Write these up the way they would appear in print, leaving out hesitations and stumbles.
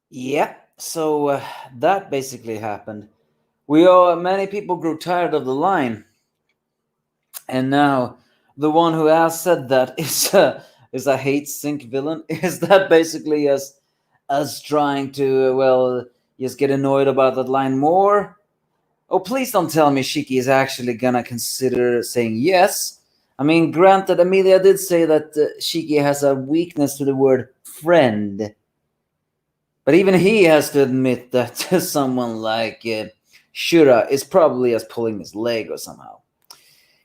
Yeah, so that basically happened. Many people grew tired of the line, and now the one who has said that is a hate sink villain. Is that basically us trying to just get annoyed about that line more? Oh, please don't tell me Shiki is actually gonna consider saying yes. I mean, granted, Amelia did say that Shiki has a weakness to the word friend, but even he has to admit that someone like Shura is probably as pulling his leg or somehow.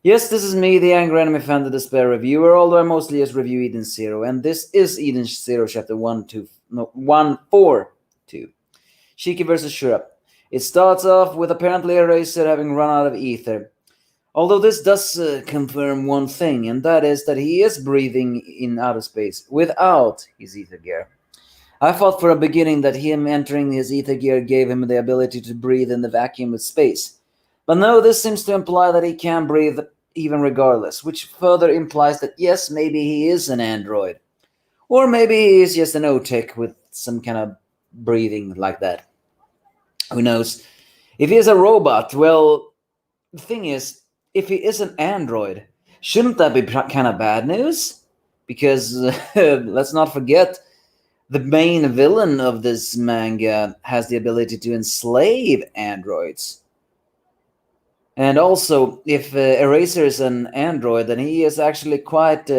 Yes, this is me, the Angry Anime Fan, the Despair Reviewer, although I mostly just review Eden Zero, and this is Eden Zero Chapter 142. Shiki versus Shura. It starts off with apparently Eraser having run out of ether. Although this does confirm one thing, and that is that he is breathing in outer space without his ether gear. I thought for a beginning that him entering his ether gear gave him the ability to breathe in the vacuum of space. But no, this seems to imply that he can breathe even regardless, which further implies that yes, maybe he is an android. Or maybe he is just an O-Tech with some kind of breathing like that. Who knows? If he is a robot, well, the thing is, if he is an android, shouldn't that be kind of bad news? Because let's not forget, the main villain of this manga has the ability to enslave androids. And also, if Eraser is an android, then he is actually quite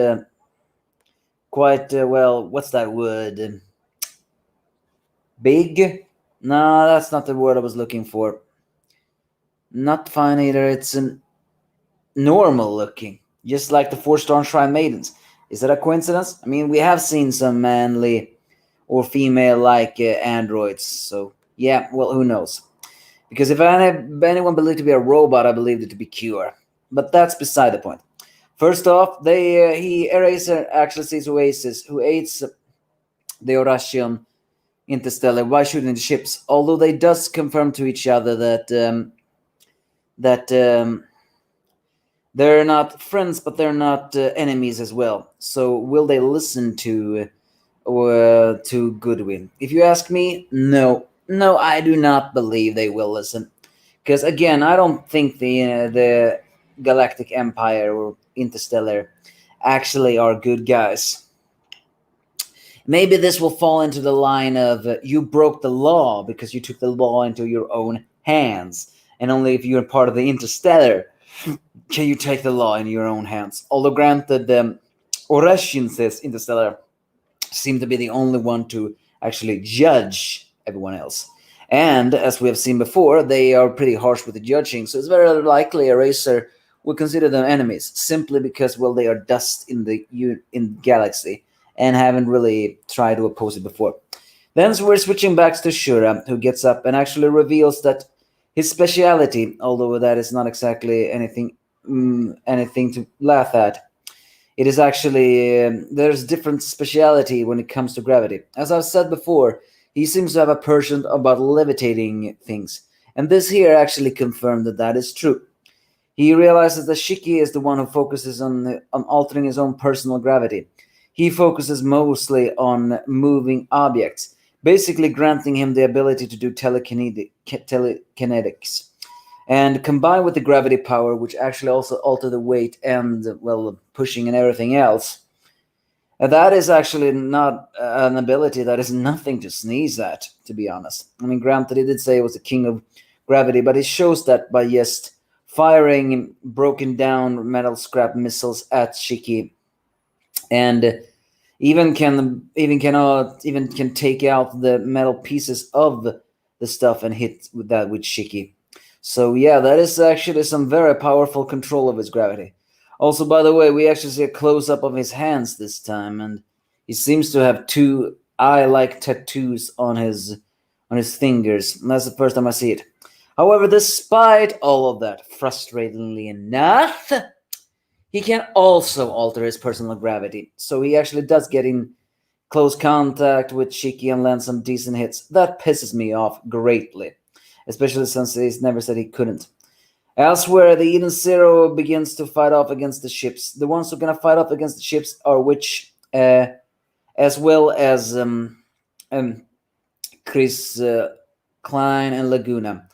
what's that word? Big? No, that's not the word I was looking for. Not fine either. It's an normal looking, just like the four-star Shrine Maidens. Is that a coincidence? I mean, we have seen some manly or female-like androids, so yeah. Well, who knows? Because if anyone believed to be a robot, I believed it to be Cure. But that's beside the point. First off, Eraser actually sees Oasis, who aids the Orasian Interstellar by shooting the ships. Although they does confirm to each other that they're not friends, but they're not enemies as well. So will they listen to Goodwin? If you ask me, no, I do not believe they will listen. Because again, I don't think the Galactic Empire or Interstellar actually are good guys. Maybe this will fall into the line of you broke the law because you took the law into your own hands, and only if you're part of the Interstellar can you take the law in your own hands. Although granted, Oreshins Interstellar seem to be the only one to actually judge everyone else. And as we have seen before, they are pretty harsh with the judging, so it's very likely Eraser would consider them enemies simply because, well, they are dust in the galaxy and haven't really tried to oppose it before. Then we're switching back to Shura, who gets up and actually reveals that his speciality, although that is not exactly anything to laugh at, it is actually there's different speciality when it comes to gravity. As I've said before, he seems to have a passion about levitating things, and this here actually confirmed that that is true. He realizes that Shiki is the one who focuses on altering his own personal gravity. He focuses mostly on moving objects, basically granting him the ability to do telekinetics. And combined with the gravity power, which actually also alter the weight and, well, pushing and everything else, that is actually not an ability that is nothing to sneeze at, to be honest. I mean, granted, he did say it was the king of gravity, but it shows that by just firing broken down metal scrap missiles at Shiki, and even can take out the metal pieces of the stuff and hit with Shiki. So yeah, that is actually some very powerful control of his gravity. Also, by the way, we actually see a close up of his hands this time, and he seems to have two eye-like tattoos on his fingers. And that's the first time I see it. However, despite all of that, frustratingly enough, he can also alter his personal gravity. So he actually does get in close contact with Shiki and land some decent hits. That pisses me off greatly, especially since he's never said he couldn't. Elsewhere, the Eden Zero begins to fight off against the ships. The ones who are gonna fight off against the ships are as well as Chris Klein, and Laguna.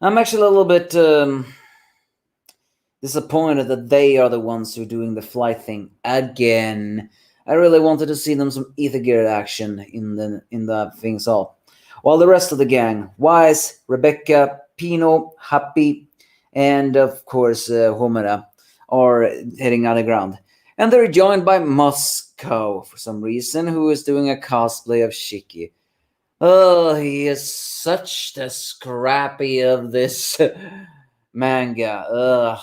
I'm actually a little bit disappointed that they are the ones who are doing the flight thing again. I really wanted to see them some ether gear action in the things all. While the rest of the gang, Wise, Rebecca, Pino, Happy, and of course Homera, are heading underground. And they're joined by Moscow for some reason, who is doing a cosplay of Shiki. Oh, he is such the scrappy of this manga. Ugh.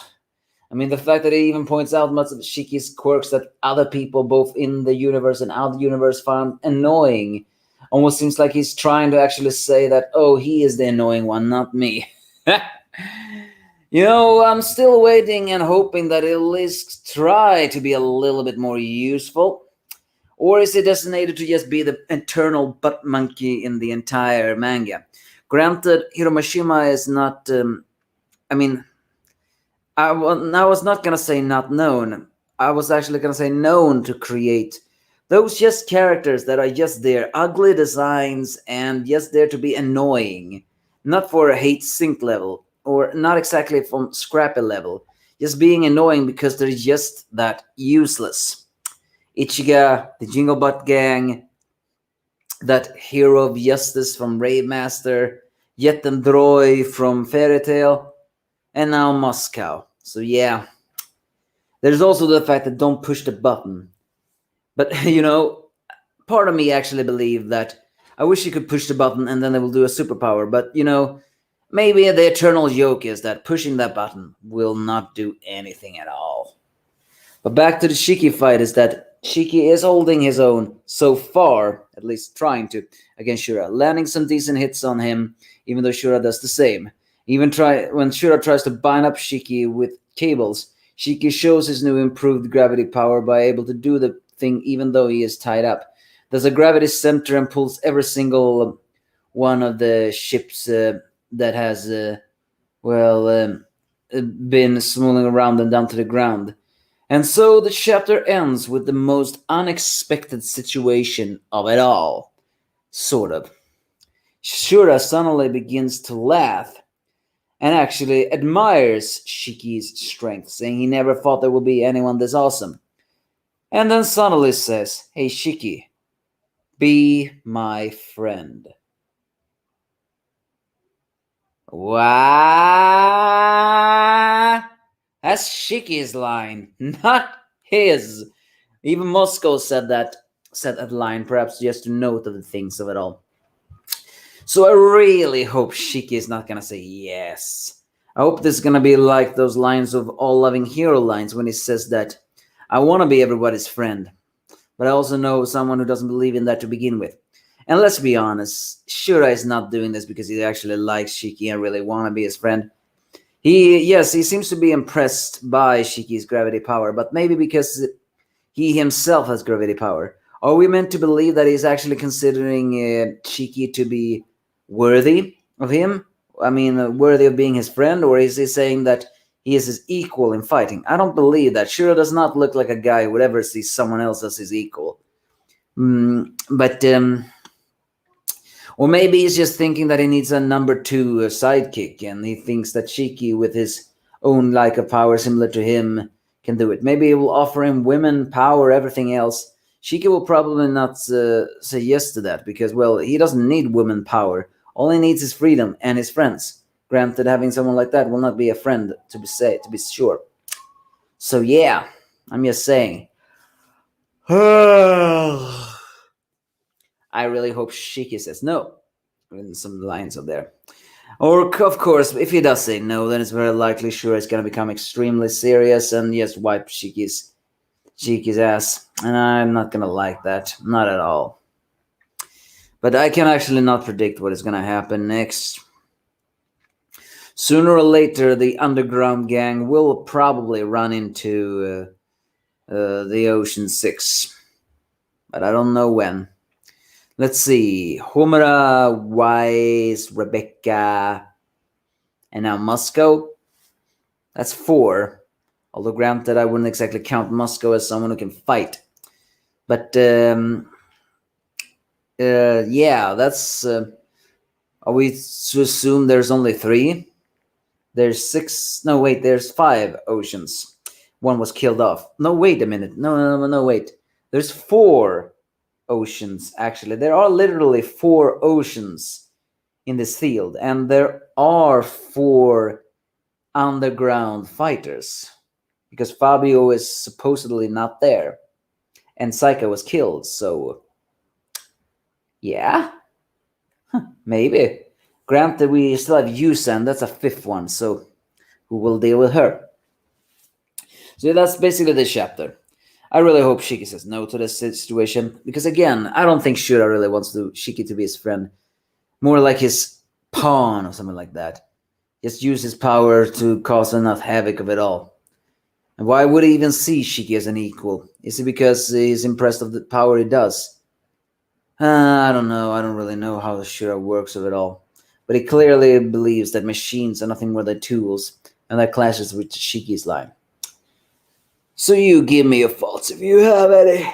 I mean, the fact that he even points out much of Shiki's quirks that other people, both in the universe and out of the universe, found annoying. Almost seems like he's trying to actually say that, oh, he is the annoying one, not me. I'm still waiting and hoping that he'll at least try to be a little bit more useful. Or is it designated to just be the eternal butt monkey in the entire manga? Granted, Hiromashima is not. I mean, I was not gonna say not known. I was actually gonna say known to create those just characters that are just there, ugly designs, and just there to be annoying. Not for a hate sync level, or not exactly from scrappy level. Just being annoying because they're just that useless. Ichiga, the Jingle Butt Gang, that hero of justice from Rave Master, Jetten Droy from Fairy Tail, and now Moscow. So yeah, there's also the fact that don't push the button. But part of me actually believe that I wish you could push the button and then they will do a superpower. But maybe the eternal joke is that pushing that button will not do anything at all. But back to the Shiki fight is that Shiki is holding his own so far, at least trying to, against Shura, landing some decent hits on him, even though Shura does the same. When Shura tries to bind up Shiki with cables, Shiki shows his new improved gravity power by able to do the thing even though he is tied up. There's a gravity center and pulls every single one of the ships that has, been swirling around and down to the ground. And so the chapter ends with the most unexpected situation of it all. Sort of. Shura suddenly begins to laugh and actually admires Shiki's strength, saying he never thought there would be anyone this awesome. And then suddenly says, "Hey Shiki, be my friend." Wow! That's Shiki's line, not his. Even Moscow said that line, perhaps just to note of the things of it all. So I really hope Shiki is not gonna say yes. I hope this is gonna be like those lines of All Loving Hero lines when he says that I want to be everybody's friend, but I also know someone who doesn't believe in that to begin with. And let's be honest, Shura is not doing this because he actually likes Shiki and really want to be his friend. He seems to be impressed by Shiki's gravity power, but maybe because he himself has gravity power. Are we meant to believe that he's actually considering Shiki to be worthy of him? I mean, worthy of being his friend, or is he saying that he is his equal in fighting? I don't believe that. Shura does not look like a guy who would ever see someone else as his equal. Or maybe he's just thinking that he needs a number two sidekick, and he thinks that Shiki, with his own like of power similar to him, can do it. Maybe he will offer him women, power, everything else. Shiki will probably not say yes to that because, well, he doesn't need women power. All he needs is freedom and his friends. Granted, having someone like that will not be a friend, to be sure. So yeah, I'm just saying. I really hope Shiki says no. In some lines up there. Or, of course, if he does say no, then it's very likely Shura is going to become extremely serious and just wipe Shiki's ass. And I'm not going to like that. Not at all. But I can actually not predict what is going to happen next. Sooner or later, the underground gang will probably run into the Ocean 6. But I don't know when. Let's see. Homura, Wise, Rebecca, and now Moscow. That's 4. Although granted, I wouldn't exactly count Moscow as someone who can fight. But yeah, that's Are we to assume there's only three? There's six. No, wait. There's five oceans. One was killed off. No, wait a minute. No, wait. There's four oceans, actually. There are literally four oceans in this field, and there are four underground fighters because Fabio is supposedly not there, and Saika was killed. So, yeah, maybe. Granted, we still have Yusan. That's a fifth one. So, who will deal with her? So that's basically the chapter. I really hope Shiki says no to this situation because, again, I don't think Shura really wants Shiki to be his friend. More like his pawn or something like that. Just use his power to cause enough havoc of it all. And why would he even see Shiki as an equal? Is it because he's impressed of the power he does? I don't know. I don't really know how Shura works of it all. But he clearly believes that machines are nothing more than tools, and that clashes with Shiki's line. So you give me your faults if you have any.